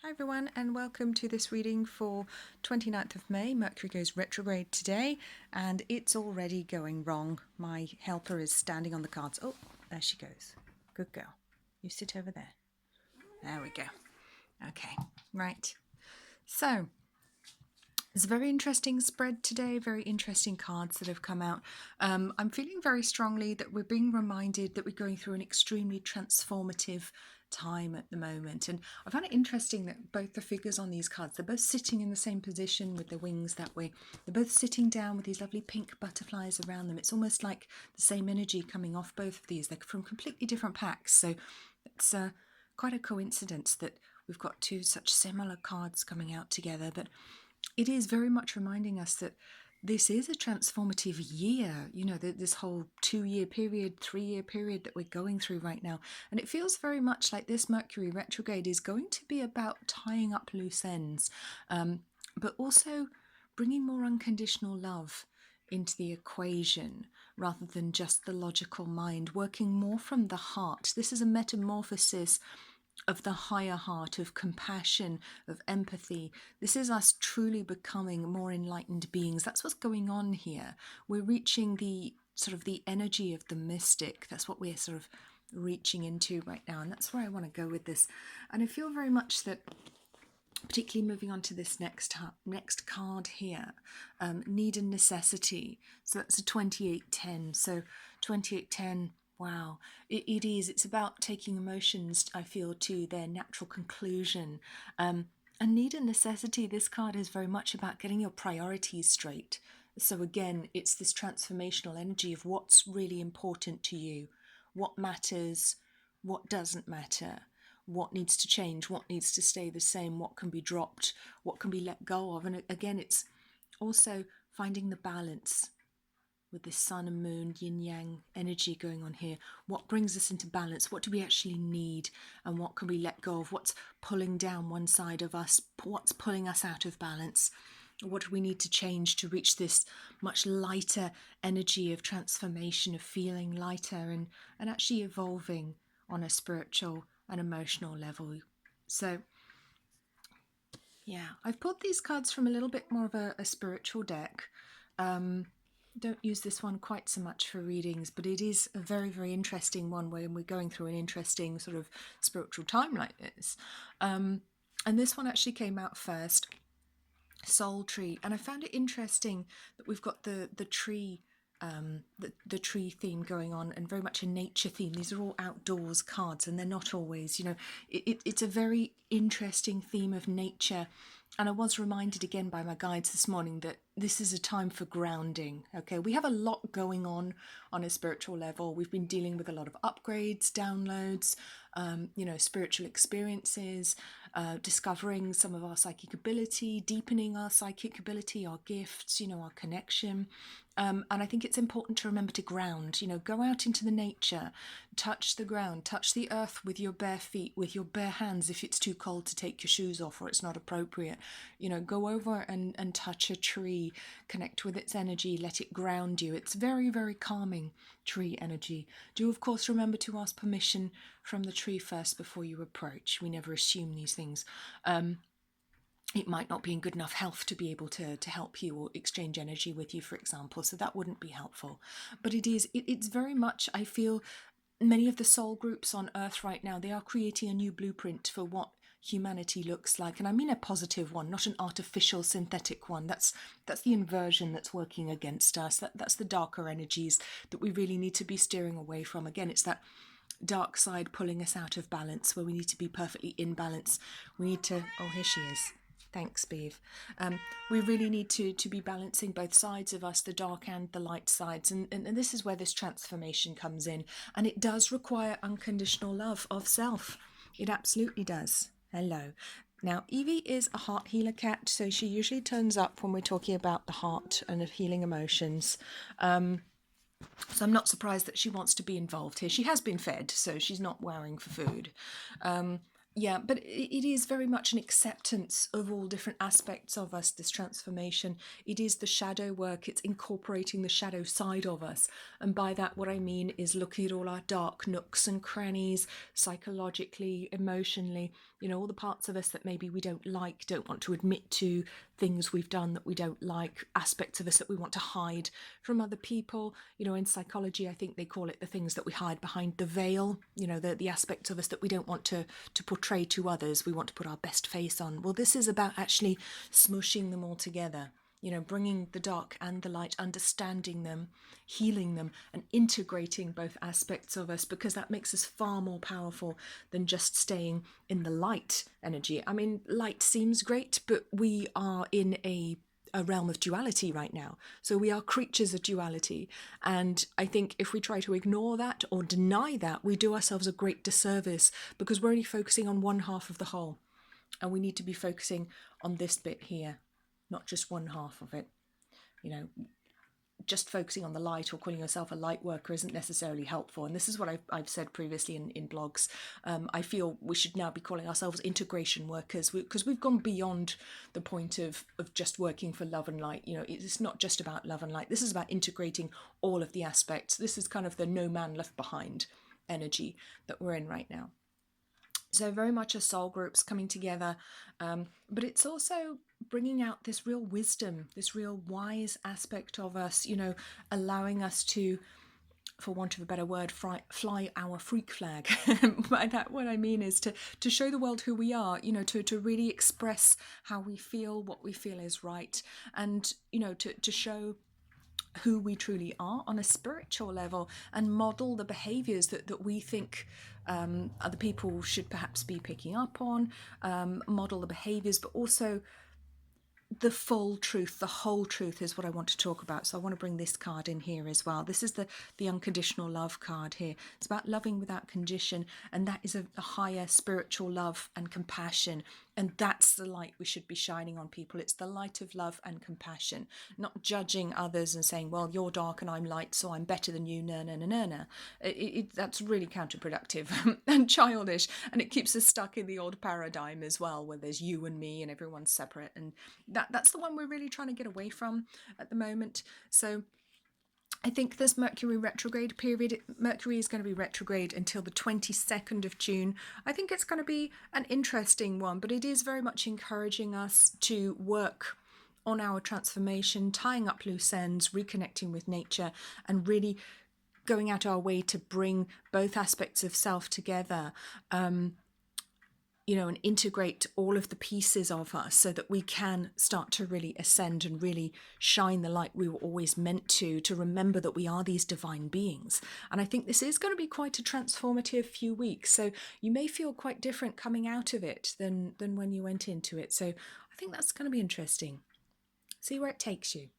Hi everyone, and welcome to this reading for 29th of May. Mercury goes retrograde today and it's already going wrong. My helper is standing on the cards. Oh, there she goes. Good girl. You sit over there. There we go. Okay, right. So it's a very interesting spread today, very interesting cards that have come out. I'm feeling very strongly that we're being reminded that we're going through an extremely transformative time at the moment. And I find it interesting that both the figures on these cards, they're both sitting in the same position with their wings that way. They're both sitting down with these lovely pink butterflies around them. It's almost like the same energy coming off both of these. They're from completely different packs. So it's quite a coincidence that we've got two such similar cards coming out together. But it is very much reminding us that this is a transformative year, you know, this whole 2-year period, 3-year period that we're going through right now. And it feels very much like this Mercury retrograde is going to be about tying up loose ends, but also bringing more unconditional love into the equation rather than just the logical mind, working more from the heart. This is a metamorphosis of the higher heart, of compassion, of empathy. This is us truly becoming more enlightened beings. That's what's going on here. We're reaching the sort of the energy of the mystic. That's what we're sort of reaching into right now, and that's where I want to go with this. And I feel very much that, particularly moving on to this next card here, need and necessity. So that's a 2810. So 2810. Wow, it is. It's about taking emotions, I feel, to their natural conclusion. And need and necessity, this card is very much about getting your priorities straight. So again, it's this transformational energy of what's really important to you, what matters, what doesn't matter, what needs to change, what needs to stay the same, what can be dropped, what can be let go of. And again, it's also finding the balance with this sun and moon, yin-yang energy going on here. What brings us into balance? What do we actually need? And what can we let go of? What's pulling down one side of us? What's pulling us out of balance? What do we need to change to reach this much lighter energy of transformation, of feeling lighter and actually evolving on a spiritual and emotional level? So yeah, I've pulled these cards from a little bit more of a spiritual deck. Don't use this one quite so much for readings, but it is a very, very interesting one when we're going through an interesting sort of spiritual time like this. And this one actually came out first, Soul Tree, and I found it interesting that we've got the tree, the tree theme going on, and very much a nature theme. These are all outdoors cards, and they're not always, you know, it's a very interesting theme of nature. And I was reminded again by my guides this morning that this is a time for grounding. Okay, we have a lot going on a spiritual level. We've been dealing with a lot of upgrades, downloads, you know, spiritual experiences, discovering some of our psychic ability, deepening our psychic ability, our gifts, you know, our connection. And I think it's important to remember to ground, you know, go out into the nature, touch the ground, touch the earth with your bare feet, with your bare hands if it's too cold to take your shoes off or it's not appropriate. You know, go over and touch a tree, connect with its energy, let it ground you. It's very, very calming, tree energy. Do, of course, remember to ask permission from the tree first before you approach. We never assume these things. It might not be in good enough health to be able to help you or exchange energy with you, for example, so that wouldn't be helpful. But it's very much, I feel, many of the soul groups on Earth right now, they are creating a new blueprint for what humanity looks like, and I mean a positive one, not an artificial synthetic one. That's the inversion that's working against us. That's the darker energies that we really need to be steering away from. Again, it's that dark side pulling us out of balance, where we need to be perfectly in balance. We need to, oh, here she is. Thanks, Beav. We really need to be balancing both sides of us, the dark and the light sides. And this is where this transformation comes in. And it does require unconditional love of self. It absolutely does. Hello. Now, Evie is a heart healer cat, so she usually turns up when we're talking about the heart and of healing emotions. So I'm not surprised that she wants to be involved here. She has been fed, so she's not wowing for food. Yeah, but it is very much an acceptance of all different aspects of us, this transformation. It is the shadow work. It's incorporating the shadow side of us. And by that, what I mean is looking at all our dark nooks and crannies, psychologically, emotionally, You know, all the parts of us that maybe we don't like, don't want to admit to, things we've done that we don't like, aspects of us that we want to hide from other people. You know, in psychology, I think they call it the things that we hide behind the veil, you know, the aspects of us that we don't want to portray to others. We want to put our best face on. Well, this is about actually smushing them all together, you know, bringing the dark and the light, understanding them, healing them, and integrating both aspects of us, because that makes us far more powerful than just staying in the light energy. I mean, light seems great, but we are in a realm of duality right now. So we are creatures of duality. And I think if we try to ignore that or deny that, we do ourselves a great disservice, because we're only focusing on one half of the whole. And we need to be focusing on this bit here, not just one half of it. You know, just focusing on the light or calling yourself a light worker isn't necessarily helpful. And this is what I've said previously in blogs. I feel we should now be calling ourselves integration workers, because we've gone beyond the point of just working for love and light. You know, it's not just about love and light. This is about integrating all of the aspects. This is kind of the no man left behind energy that we're in right now. So very much a soul groups coming together, but it's also bringing out this real wisdom, this real wise aspect of us, you know, allowing us to, for want of a better word, fly our freak flag. By that, what I mean is to show the world who we are, you know, to really express how we feel, what we feel is right, and, you know, to show who we truly are on a spiritual level, and model the behaviors that we think other people should perhaps be picking up on, model the behaviors, but also the full truth, the whole truth is what I want to talk about. So I want to bring this card in here as well. This is the unconditional love card here. It's about loving without condition, and that is a higher spiritual love and compassion. And that's the light we should be shining on people. It's the light of love and compassion, not judging others and saying, well, you're dark and I'm light, so I'm better than you, no, no, no, no, no. That's really counterproductive and childish, and it keeps us stuck in the old paradigm as well, where there's you and me and everyone's separate. And that's the one we're really trying to get away from at the moment. So I think this Mercury retrograde period, Mercury is going to be retrograde until the 22nd of June. I think it's going to be an interesting one, but it is very much encouraging us to work on our transformation, tying up loose ends, reconnecting with nature, and really going out our way to bring both aspects of self together. You know, and integrate all of the pieces of us so that we can start to really ascend and really shine the light we were always meant to remember that we are these divine beings. And I think this is going to be quite a transformative few weeks. So you may feel quite different coming out of it than when you went into it. So I think that's going to be interesting. See where it takes you.